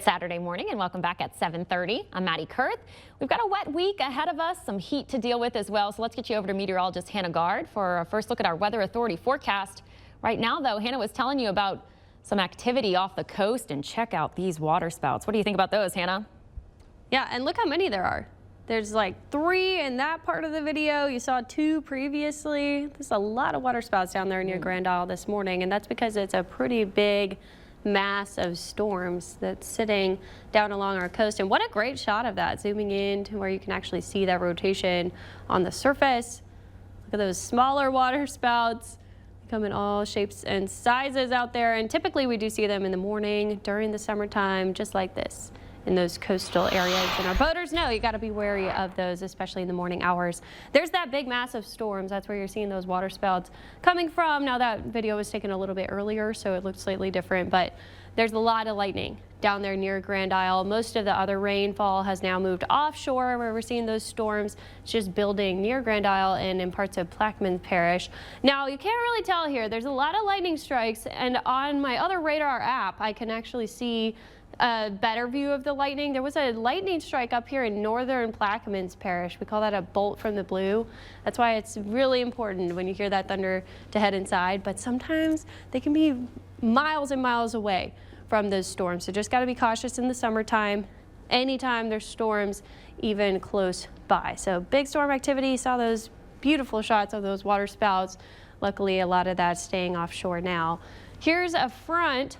Saturday morning and welcome back at 7:30. I'm Maddie Kurth. We've got a wet week ahead of us, some heat to deal with as well. So let's get you over to meteorologist Hannah Gard for a first look at our Weather Authority forecast. Right now, though, Hannah was telling you about some activity off the coast, and check out these water spouts. What do you think about those, Hannah? Yeah, and look how many there are. There's like 3 in that part of the video. You saw 2 previously. There's a lot of water spouts down there near Grand Isle this morning, and that's because it's a pretty big mass of storms that's sitting down along our coast. And what a great shot of that, zooming in to where you can actually see that rotation on the surface. Look at those smaller water spouts. They come in all shapes and sizes out there, and typically we do see them in the morning during the summertime, just like this, in those coastal areas. And our boaters know you got to be wary of those, especially in the morning hours. There's that big mass of storms. That's where you're seeing those water spouts coming from. Now that video was taken a little bit earlier, so it looks slightly different, but there's a lot of lightning down there near Grand Isle. Most of the other rainfall has now moved offshore where we're seeing those storms. It's just building near Grand Isle and in parts of Plaquemines Parish. Now you can't really tell here. There's a lot of lightning strikes, and on my other radar app I can actually see a better view of the lightning. There was a lightning strike up here in northern Plaquemines Parish. We call that a bolt from the blue. That's why it's really important when you hear that thunder to head inside, but sometimes they can be miles and miles away from those storms. So just got to be cautious in the summertime, anytime there's storms even close by. So big storm activity. Saw those beautiful shots of those water spouts. Luckily, a lot of that's staying offshore now. Here's a front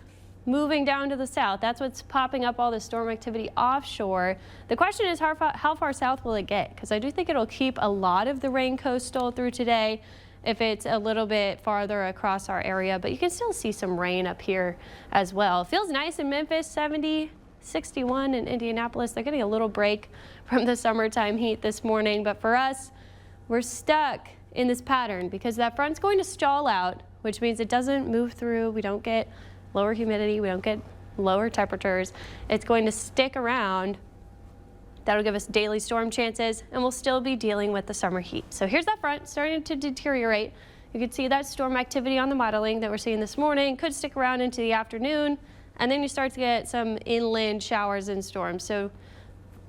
moving down to the south. That's what's popping up all the storm activity offshore. The question is how far south will it get? Because I do think it'll keep a lot of the rain coastal through today if it's a little bit farther across our area, but you can still see some rain up here as well. Feels nice in Memphis, 70, 61 in Indianapolis. They're getting a little break from the summertime heat this morning, but for us, we're stuck in this pattern because that front's going to stall out, which means it doesn't move through. We don't get lower humidity, we don't get lower temperatures. It's going to stick around. That'll give us daily storm chances, and we'll still be dealing with the summer heat. So here's that front starting to deteriorate. You can see that storm activity on the modeling that we're seeing this morning could stick around into the afternoon, and then you start to get some inland showers and storms. So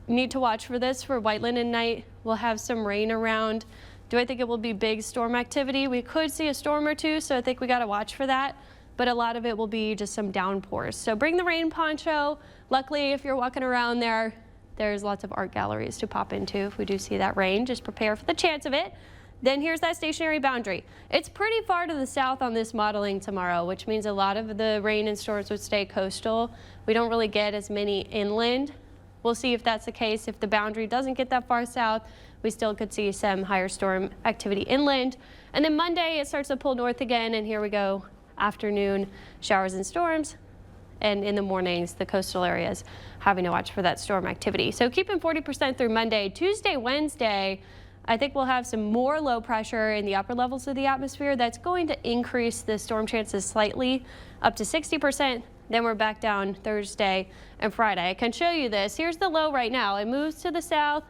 need to watch for this for Whiteland and night. We'll have some rain around. Do I think it will be big storm activity? We could see a storm or two, so I think we got to watch for that. But a lot of it will be just some downpours. So bring the rain poncho. Luckily, if you're walking around there, there's lots of art galleries to pop into if we do see that rain. Just prepare for the chance of it. Then here's that stationary boundary. It's pretty far to the south on this modeling tomorrow, which means a lot of the rain and storms would stay coastal. We don't really get as many inland. We'll see if that's the case. If the boundary doesn't get that far south, we still could see some higher storm activity inland. And then Monday, it starts to pull north again, and here we go. Afternoon showers and storms, and in the mornings the coastal areas having to watch for that storm activity. So keeping 40% through Monday. Tuesday, Wednesday, I think we'll have some more low pressure in the upper levels of the atmosphere. That's going to increase the storm chances slightly up to 60%. Then we're back down Thursday and Friday. I can show you this. Here's the low right now. It moves to the south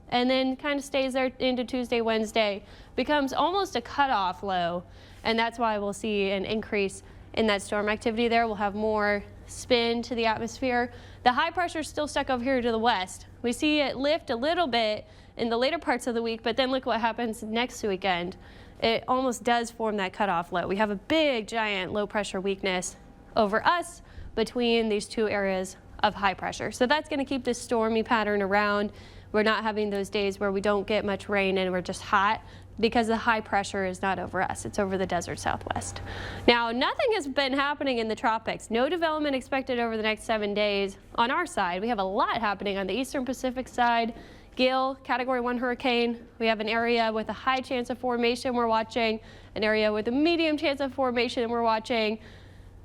and then kind of stays there into Tuesday, Wednesday, becomes almost a cutoff low. And that's why we'll see an increase in that storm activity there. We'll have more spin to the atmosphere. The high pressure is still stuck over here to the west. We see it lift a little bit in the later parts of the week, but then look what happens next weekend. It almost does form that cutoff low. We have a big, giant low pressure weakness over us between these two areas of high pressure. So that's going to keep this stormy pattern around. We're not having those days where we don't get much rain and we're just hot, because the high pressure is not over us, it's over the desert southwest. Now, nothing has been happening in the tropics. No development expected over the next 7 days on our side. We have a lot happening on the eastern Pacific side. Gil, Category 1 hurricane. We have an area with a high chance of formation we're watching, an area with a medium chance of formation we're watching,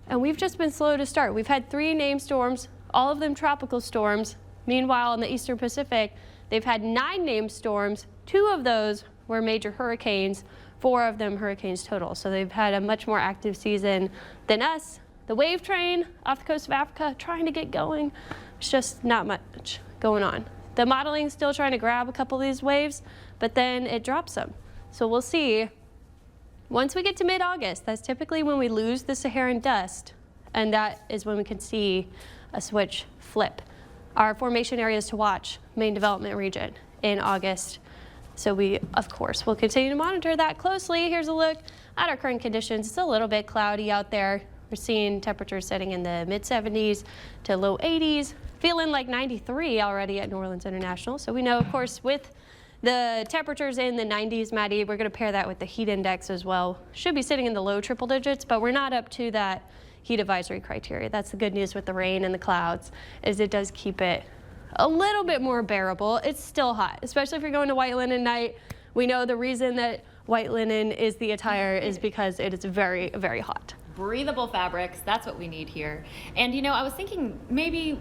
and we've just been slow to start. We've had 3 named storms, all of them tropical storms. Meanwhile, in the eastern Pacific, they've had 9 named storms. 2 of those were major hurricanes, 4 of them hurricanes total. So they've had a much more active season than us. The wave train off the coast of Africa trying to get going. It's just not much going on. The modeling is still trying to grab a couple of these waves, but then it drops them. So we'll see. Once we get to mid-August, that's typically when we lose the Saharan dust, and that is when we can see a switch flip. Our formation areas to watch, main development region in August. So we, of course, will continue to monitor that closely. Here's a look at our current conditions. It's a little bit cloudy out there. We're seeing temperatures setting in the mid 70s to low 80s, feeling like 93 already at New Orleans International. So we know, of course, with the temperatures in the 90s, Maddie, we're going to pair that with the heat index as well. Should be sitting in the low triple digits, but we're not up to that heat advisory criteria. That's the good news with the rain and the clouds, is it does keep it a little bit more bearable. It's still hot, especially if you're going to white linen night. We know the reason that white linen is the attire is because it is very, very hot. Breathable fabrics, that's what we need here. And you know, I was thinking maybe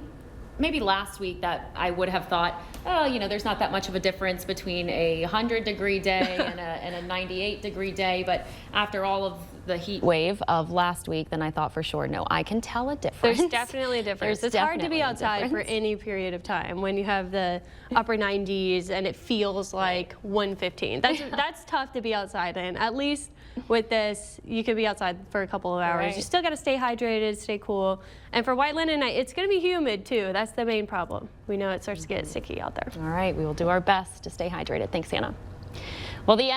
last week that I would have thought, oh, you know, there's not that much of a difference between a 100-degree day and a 98-degree day. But after all of the heat wave of last week, then I thought for sure, no, I can tell a difference. There's definitely a difference. It's hard to be outside for any period of time when you have the upper 90s and it feels like 115. That's tough to be outside in. At least with this, you could be outside for a couple of hours. Right. You still got to stay hydrated, stay cool. And for white linen night, it's going to be humid too. That's the main problem. We know it starts to get sticky out there. All right, we will do our best to stay hydrated. Thanks, Hannah. Well, the